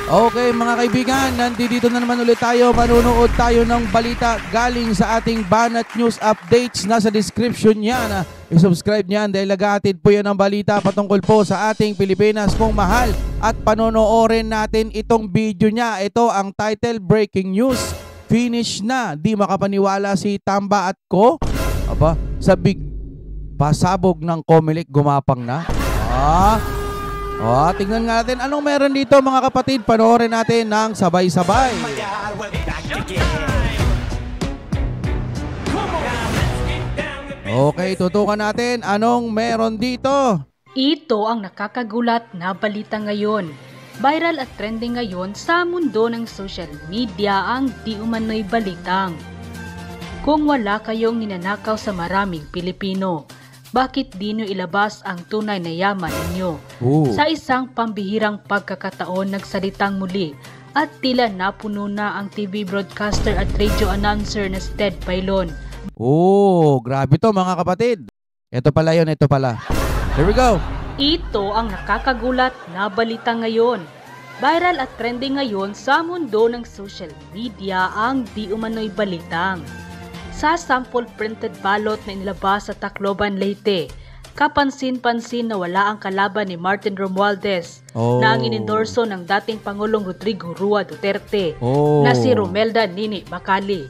Okay mga kaibigan, nandito na naman ulit tayo. Manunood tayo ng balita galing sa ating Banat News Updates. Nasa description niyan. I-subscribe niyan dahil naghahatid po yan ng balita patungkol po sa ating Pilipinas pong mahal. At panonoorin natin itong video niya. Ito ang title, Breaking News. Finish na. Di makapaniwala si Tamba at Ko. Aba, sa big pasabog ng Comelec gumapang na. Tingnan nga natin anong meron dito mga kapatid. Panoorin natin ng sabay-sabay. Okay, tutukan natin anong meron dito. Ito ang nakakagulat na balita ngayon. Viral at trending ngayon sa mundo ng social media ang di umano'y balitang. Kung wala kayong ninanakaw sa maraming Pilipino, bakit di nyo ilabas ang tunay na yaman ninyo? Sa isang pambihirang pagkakataon nagsalitang muli at tila napuno na ang TV broadcaster at radio announcer na Ted Pailon. Grabe to mga kapatid. Ito pala yun, ito pala. Here we go. Ito ang nakakagulat na balita ngayon. Viral at trending ngayon sa mundo ng social media ang di umano'y balitang. Sa sample printed ballot na inilabas sa Tacloban, Leyte, kapansin-pansin na wala ang kalaban ni Martin Romualdez na ang inendorso ng dating Pangulong Rodrigo Rua Duterte na si Romelda Nini Bacali.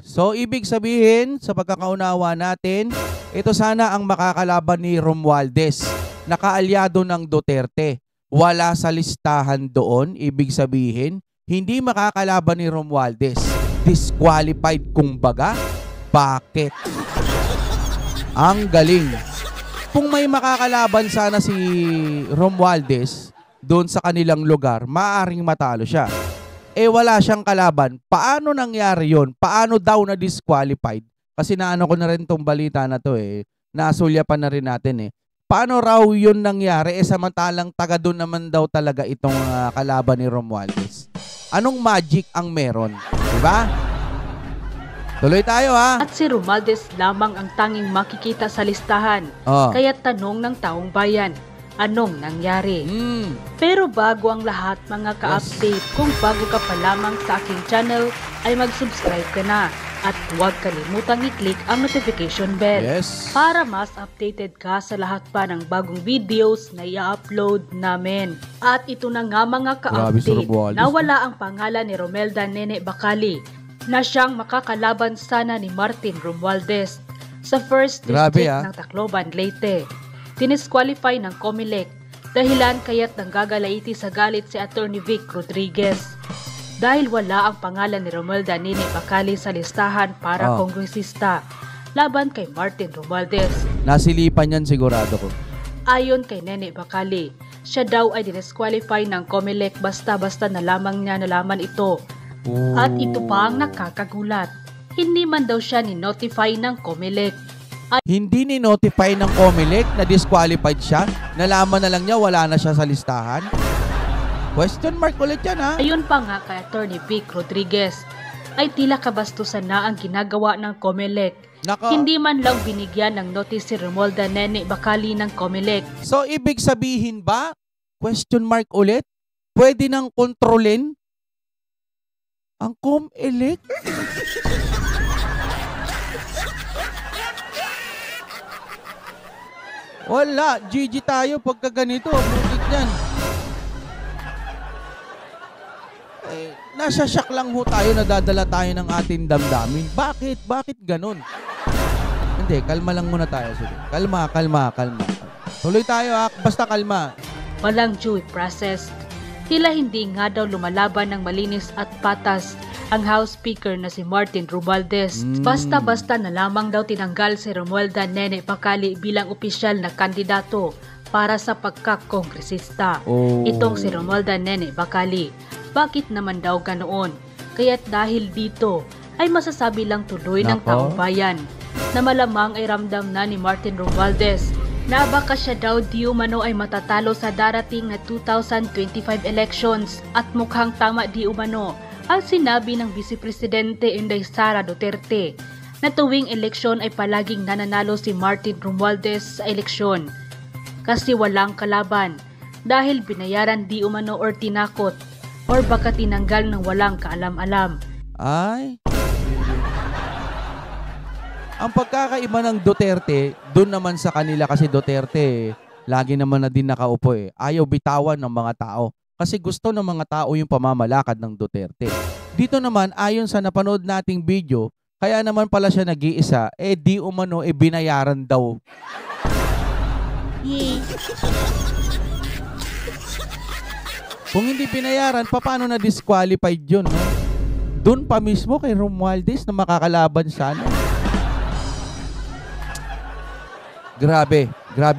So, ibig sabihin, sa pagkakaunawa natin, ito sana ang makakalaban ni Romualdez, nakaalyado ng Duterte. Wala sa listahan doon, ibig sabihin, hindi makakalaban ni Romualdez. Disqualified kumbaga. Bakit? Ang galing. Kung may makakalaban sana si Romualdez doon sa kanilang lugar, maaaring matalo siya. Wala siyang kalaban. Paano nangyari yon? Paano daw na disqualified? Kasi naano ko na rin tong balita na to Nasulyapan na rin natin Paano raw yun nangyari? Samantalang taga doon naman daw talaga itong kalaban ni Romualdez. Anong magic ang meron? Diba? Tuloy tayo At si Romualdez lamang ang tanging makikita sa listahan. Kaya tanong ng taong bayan, anong nangyari? Pero bago ang lahat mga ka-update, kung bago ka pa lamang sa aking channel, ay mag-subscribe ka na. At huwag kalimutang i-click ang notification bell para mas updated ka sa lahat pa ng bagong videos na i-upload namin. At ito na nga mga ka-update, nawala ang pangalan ni Romelda Nene Bacali na siyang makakalaban sana ni Martin Romualdez sa 1st District ng Tacloban, Leyte. Dinisqualify ng Comelec, dahilan kaya't nanggagalaiti sa galit si Attorney Vic Rodriguez. Dahil wala ang pangalan ni Romelda Nini Bacali sa listahan para kongresista laban kay Martin Romualdez. Nasilipan yan sigurado ko. Ayon kay Nene Bacali, siya daw ay dinisqualify ng Comelec basta-basta na lamang niya nalaman ito. At ito pa ang nakakagulat. Hindi man daw siya ni-notify ng Comelec. Hindi ni-notify ng Comelec na disqualified siya? Nalaman na lang niya wala na siya sa listahan? Question mark ulit yan Ayon pa nga kay Attorney Vic Rodriguez, ay tila kabastusan na ang ginagawa ng Comelec. Hindi man lang binigyan ng notice si Romelda Nene Bacali ng Comelec. So ibig sabihin ba, question mark ulit, pwede nang kontrolin ang Comelec? Wala, GG tayo pagka ganito. Butik yan. Nasa shock lang tayo, nadadala tayo ng ating damdamin. Bakit? Bakit ganun? Hindi, kalma lang muna tayo. Sige. Kalma. Tuloy tayo basta kalma. Walang due process. Tila hindi nga daw lumalaban ng malinis at patas ang House Speaker na si Martin Romualdez. Basta-basta na lamang daw tinanggal si Romelda Nene Bacali bilang opisyal na kandidato para sa pagkakongresista. Itong si Romelda Nene Bacali. Bakit naman daw ganoon? Kaya't dahil dito ay masasabi lang tuloy ng taong bayan na malamang ay ramdam na ni Martin Romualdez na baka siya daw di umano ay matatalo sa darating na 2025 elections at mukhang tama di umano ang sinabi ng Vice Presidente Inday Sara Duterte na tuwing eleksyon ay palaging nananalo si Martin Romualdez sa eleksyon kasi walang kalaban. dahil binayaran di umano or tinakot or baka tinanggal ng walang kaalam-alam. Ay, ang pagkakaiba ng Duterte, doon naman sa kanila kasi Duterte, lagi naman na din nakaupo eh. Ayaw bitawan ng mga tao. Kasi gusto ng mga tao yung pamamalakad ng Duterte. Dito naman, ayon sa napanood nating video, kaya naman pala siya nag-iisa, di umano, binayaran daw. Kung hindi binayaran, paano na disqualified yun, no? Doon pa mismo kay Romualdez na makakalaban sana. Grabe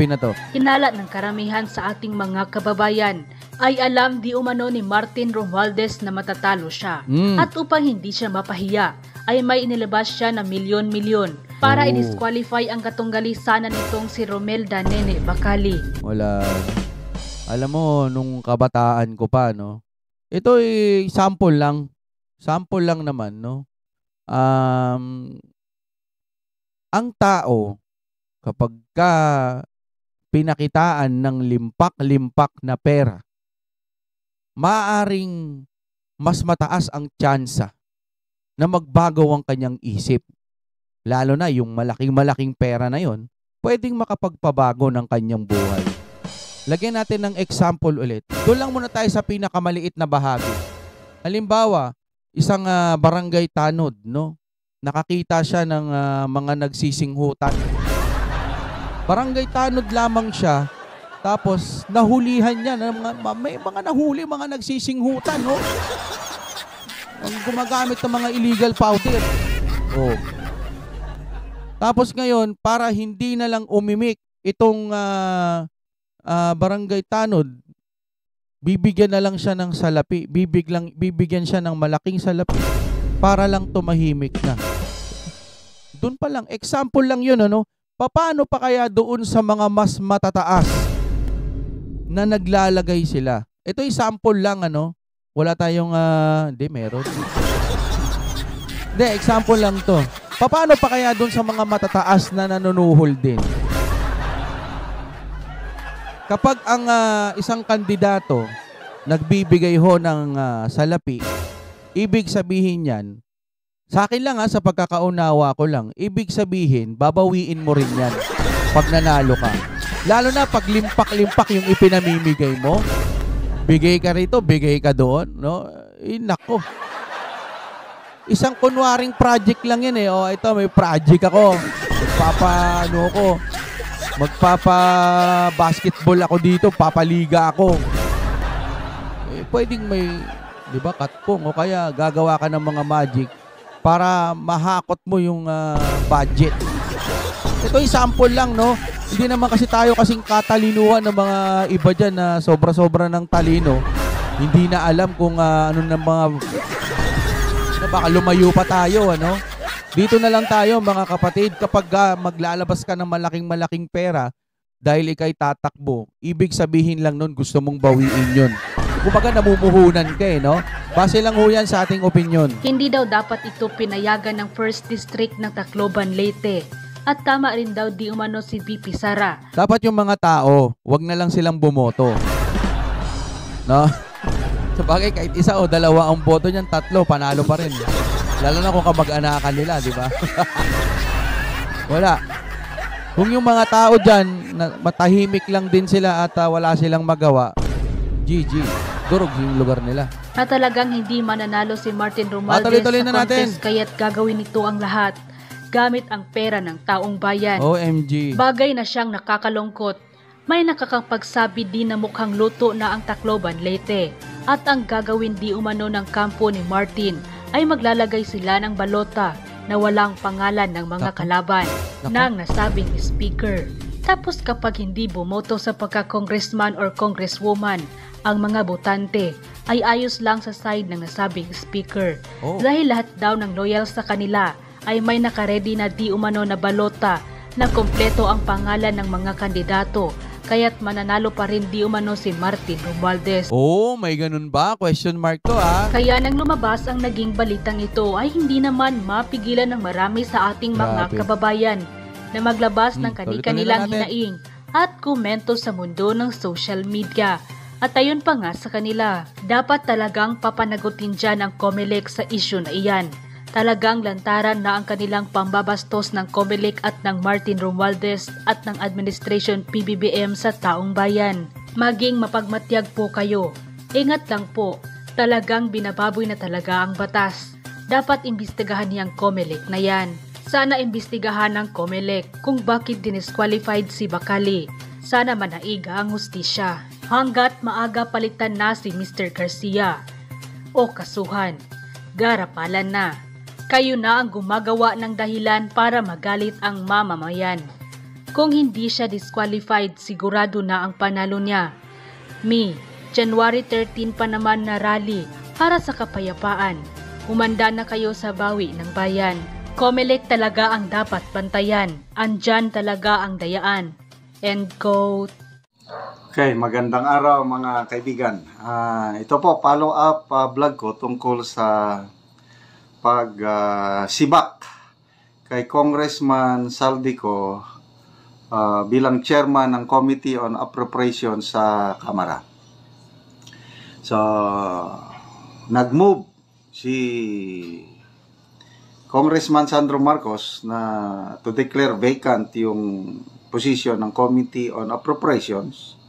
na to. Hinala ng karamihan sa ating mga kababayan ay alam di umano ni Martin Romualdez na matatalo siya. At upang hindi siya mapahiya, ay may inilabas siya na milyon-milyon para i-disqualify ang katunggalisanan nitong si Romelda Nene Bacali. Wala. Alam mo, nung kabataan ko pa, no? Ito ay sample lang. Sample lang naman, no? Ang tao, kapag pinakitaan ng limpak-limpak na pera, maaaring mas mataas ang tsansa na magbago ang kanyang isip. Lalo na yung malaking-malaking pera na yon, pwedeng makapagpabago ng kanyang buhay. Lagyan natin ng example ulit. Doon lang muna tayo sa pinakamaliit na bahagi. Halimbawa, isang barangay tanod, no? Nakakita siya ng mga nagsisinghutan. Barangay tanod lamang siya, tapos nahulihan niya may mga nahuli, mga nagsisinghutan, no? Ang gumagamit ng mga illegal powder. Oh. Tapos ngayon, para hindi na lang umimik itong barangay tanod, bibigyan na lang siya ng salapi. Bibigyan siya ng malaking salapi para lang tumahimik na. Doon pa lang, example lang yun, ano? Paano pa kaya doon sa mga mas matataas na naglalagay sila? Ito ay sample lang, ano? Wala tayong, hindi, meron. Hindi, example lang to. Paano pa kaya doon sa mga matataas na nanunuhol din? Kapag ang isang kandidato nagbibigay ho ng salapi, ibig sabihin yan, sa akin lang sa pagkakaunawa ko lang, ibig sabihin, babawiin mo rin yan pag nanalo ka. Lalo na pag limpak-limpak yung ipinamimigay mo, bigay ka rito, bigay ka doon, no? Nako. Isang kunwaring project lang yan eh. O, ito, may project ako. Magpapa-basketball ako dito, papaliga ako. Pwedeng may, di ba, katpong o kaya gagawa ka ng mga magic para mahakot mo yung budget. Ito yung sample lang, no? Hindi naman kasi tayo kasing katalinuhan ng mga iba dyan na sobra-sobra ng talino. Hindi na alam kung ano ng mga, na baka lumayo pa tayo, ano? Dito na lang tayo, mga kapatid, kapag maglalabas ka ng malaking pera dahil ikay tatakbo, ibig sabihin lang nun gusto mong bawiin yun. Kumbaga namumuhunan ka no? Base lang ho yan sa ating opinion. Hindi daw dapat ito pinayagan ng 1st District ng Tacloban, Leyte. At tama rin daw di umano si VP Sara. Dapat yung mga tao, wag na lang silang bumoto. No? Sabagay, kahit isa o dalawa ang boto niyan, tatlo, panalo pa rin. Lalo na kung kamag-anakan nila, di ba? Wala. Kung yung mga tao dyan, matahimik lang din sila at wala silang magawa, GG. Durog yung lugar nila. Na talagang hindi mananalo si Martin Romualdez sa contest, kaya't gagawin ito ang lahat gamit ang pera ng taong bayan. OMG. Bagay na siyang nakakalungkot. May nakakapagsabi din na mukhang luto na ang Tacloban, Leyte. At ang gagawin di umano ng kampo ni Martin ay maglalagay sila ng balota na walang pangalan ng mga kalaban ng nasabing speaker. Tapos kapag hindi bumoto sa pagka-congressman or congresswoman, ang mga botante ay ayos lang sa side ng nasabing speaker. Dahil lahat daw ng loyal sa kanila ay may nakaredy na di umano na balota na kompleto ang pangalan ng mga kandidato. Kaya't mananalo pa rin di umano si Martin Romualdez. May ganun ba? Question mark to Kaya nang lumabas ang naging balitang ito ay hindi naman mapigilan ng marami sa ating mga kababayan na maglabas ng kanilang hinaing at komento sa mundo ng social media. At ayon pa nga sa kanila, dapat talagang papanagutin dyan ang COMELEC sa issue na iyan. Talagang lantaran na ang kanilang pambabastos ng COMELEC at ng Martin Romualdez at ng Administration PBBM sa taong bayan. Maging mapagmatyag po kayo. Ingat lang po, talagang binababoy na talaga ang batas. Dapat imbestigahan niyang COMELEC na yan. Sana imbestigahan ng COMELEC kung bakit dinisqualified si Bacali. Sana manaiga ang hustisya. Hanggat maaga palitan na si Mr. Garcia o kasuhan, garapalan na. Kayo na ang gumagawa ng dahilan para magalit ang mamamayan. Kung hindi siya disqualified, sigurado na ang panalo niya. January 13 pa naman na rally para sa kapayapaan. Humanda na kayo sa bawi ng bayan. COMELEC talaga ang dapat bantayan. Andyan talaga ang dayaan. End quote. Okay, magandang araw mga kaibigan. Ito po, follow-up vlog ko tungkol sa sibak kay Congressman Saldico bilang chairman ng Committee on Appropriations sa Kamara. So, nag-move si Congressman Sandro Marcos na to declare vacant yung position ng Committee on Appropriations,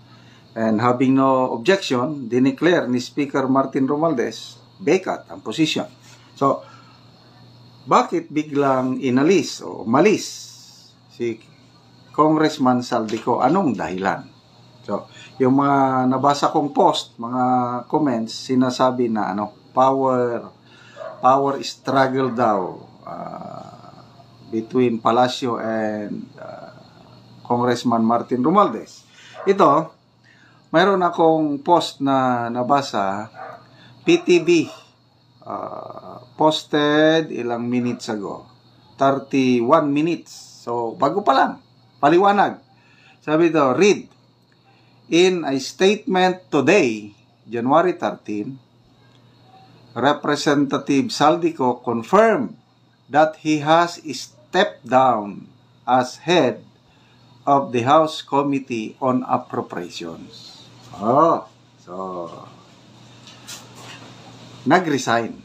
and having no objection, dineclare ni Speaker Martin Romualdez vacant ang position. So, bakit biglang inalis o malis si Congressman Saldico? Anong dahilan? So, yung mga nabasa kong post, mga comments, sinasabi na power struggle daw between Palacio and Congressman Martin Romualdez. Ito, mayroon akong post na nabasa, PTV, posted ilang minutes ago, 31 minutes. So, bago pa lang, paliwanag. Sabi ito, read, in a statement today, January 13, Representative Saldico confirmed that he has stepped down as head of the House Committee on Appropriations. So, nag-resign.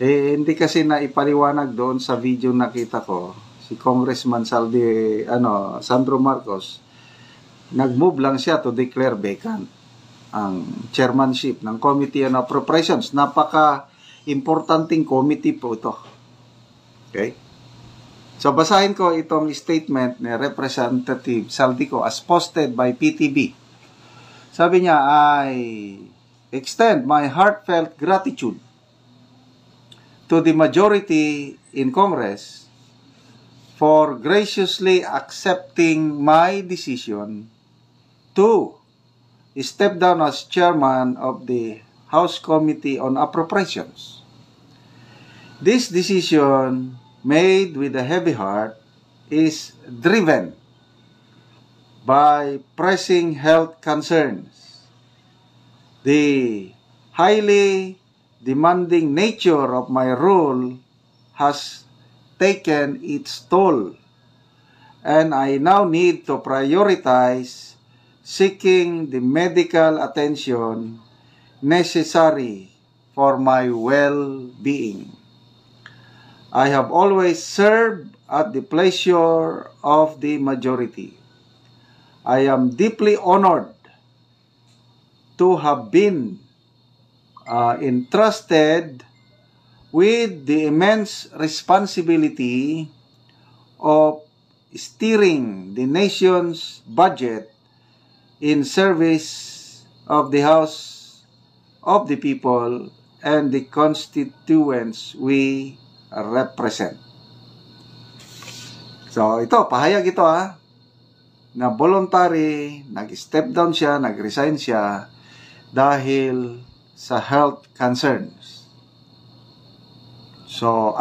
Hindi kasi na ipaliwanag doon sa video nakita ko, si Congressman Sandro Marcos, nag-move lang siya to declare vacant ang chairmanship ng Committee on Appropriations. Napaka-importanting committee po ito. Okay? So, basahin ko itong statement ni Representative Saldico as posted by PTV. Sabi niya, I extend my heartfelt gratitude to the majority in Congress for graciously accepting my decision to step down as chairman of the House Committee on Appropriations. This decision, made with a heavy heart, is driven by pressing health concerns. The highly demanding nature of my role has taken its toll, and I now need to prioritize seeking the medical attention necessary for my well-being. I have always served at the pleasure of the majority. I am deeply honored to have been entrusted with the immense responsibility of steering the nation's budget in service of the House of the people and the constituents we represent. So, ito, pahayag ito na voluntary, nag-step down siya, nag-resign siya dahil sa health concerns. So,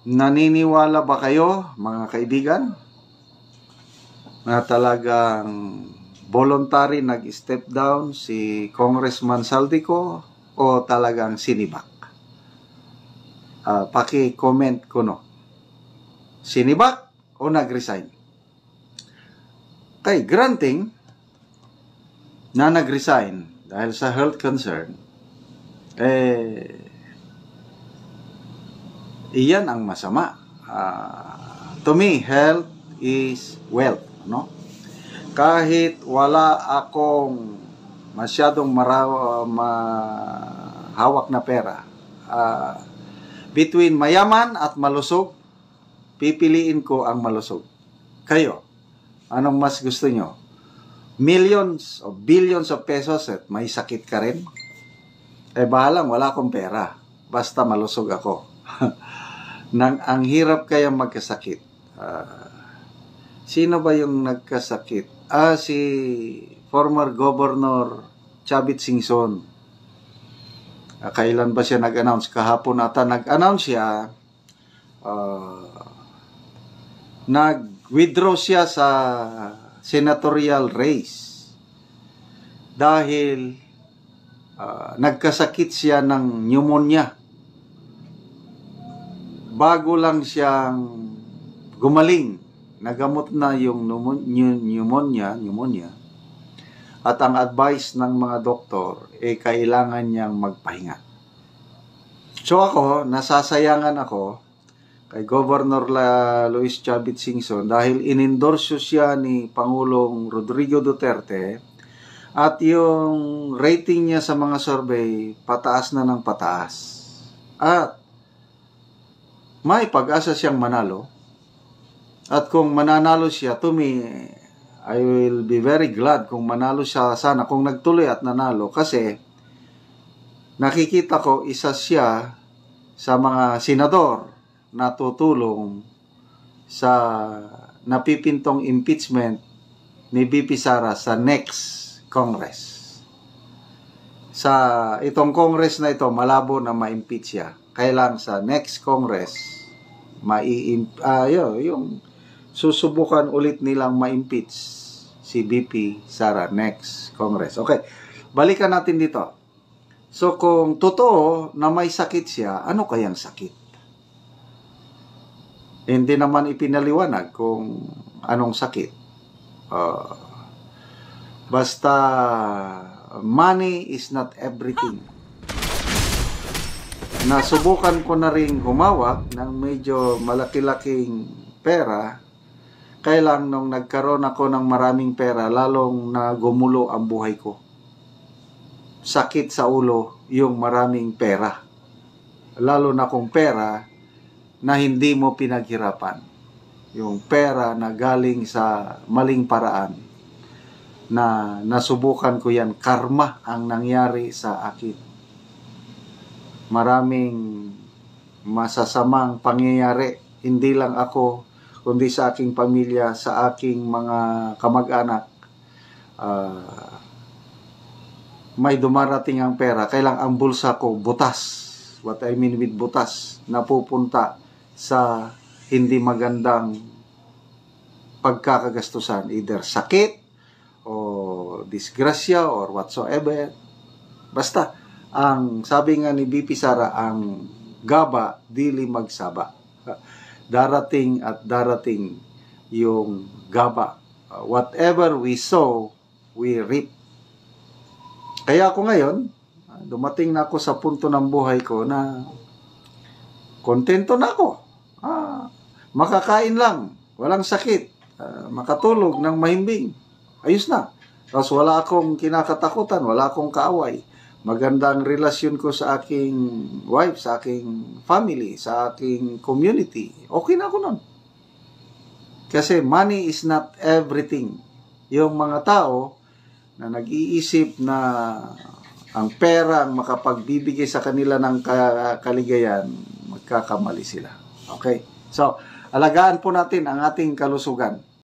naniniwala ba kayo, mga kaibigan, na talagang voluntary nag-step down si Congressman Saldico o talagang sinibak? Paki-comment ko, no? Sinibak o nag-resign? kay granting na nag-resign dahil sa health concern, iyan ang masama. To me, health is wealth, no? Kahit wala akong masyadong hawak na pera, between mayaman at malusog, pipiliin ko ang malusog. Kayo, anong mas gusto nyo? Millions o billions of pesos at may sakit ka rin? Bahalang wala akong pera. Basta malusog ako. Ang hirap kaya magkasakit. Sino ba yung nagkasakit? Si former Governor Chavit Singson. Kailan ba siya nag-announce? Kahapon ata nag-announce siya. Nag-withdraw siya sa senatorial race dahil nagkasakit siya ng pneumonia. Bago lang siyang gumaling, nagamot na yung pneumonia, at ang advice ng mga doktor, kailangan niyang magpahinga. So ako, nasasayangan ako kay Governor Luis Chavit Singson dahil inendorso siya ni Pangulong Rodrigo Duterte at yung rating niya sa mga survey pataas na ng pataas. At may pag-asa siyang manalo. At kung mananalo siya, to me, I will be very glad kung manalo siya sana, kung nagtuloy at nanalo. Kasi nakikita ko isa siya sa mga senador na tutulong sa napipintong impeachment ni VP Sara sa next Congress. Sa itong Congress na ito, malabo na ma-impeach siya. Kailang sa next Congress, yung susubukan ulit nilang ma-impeach si VP Sara next Congress. Okay, balikan natin dito. So kung totoo na may sakit siya, ano kayang sakit? Hindi naman ipinaliwanag kung anong sakit. Basta money is not everything. Nasubukan ko na rin humawak ng medyo malaki-laking pera. Kailang nung nagkaroon ako ng maraming pera, lalong na gumulo ang buhay ko. Sakit sa ulo yung maraming pera. Lalo na kung pera na hindi mo pinaghirapan. Yung pera na galing sa maling paraan. Na nasubukan ko yan, karma ang nangyari sa akin. Maraming masasamang pangyayari, hindi lang ako, kundi sa aking pamilya, sa aking mga kamag-anak. May dumarating ang pera, kailang ang bulsa ko butas. What I mean with butas, napupunta sa hindi magandang pagkakagastusan, either sakit o disgrasya or whatsoever. Basta, ang sabi nga ni VP Sara, ang gaba dili magsaba. Darating at darating yung gaba. Whatever we sow, we reap. Kaya ako ngayon, dumating na ako sa punto ng buhay ko na kontento na ako. Makakain lang, walang sakit, makatulog ng mahimbing. Ayos na. Tapos wala akong kinakatakutan, wala akong kaaway. Magandang relasyon ko sa aking wife, sa aking family, sa aking community. Okay na ako nun. Kasi money is not everything. Yung mga tao na nag-iisip na ang pera ang makapagbibigay sa kanila ng kaligayan, magkakamali sila. Okay? So, alagaan po natin ang ating kalusugan.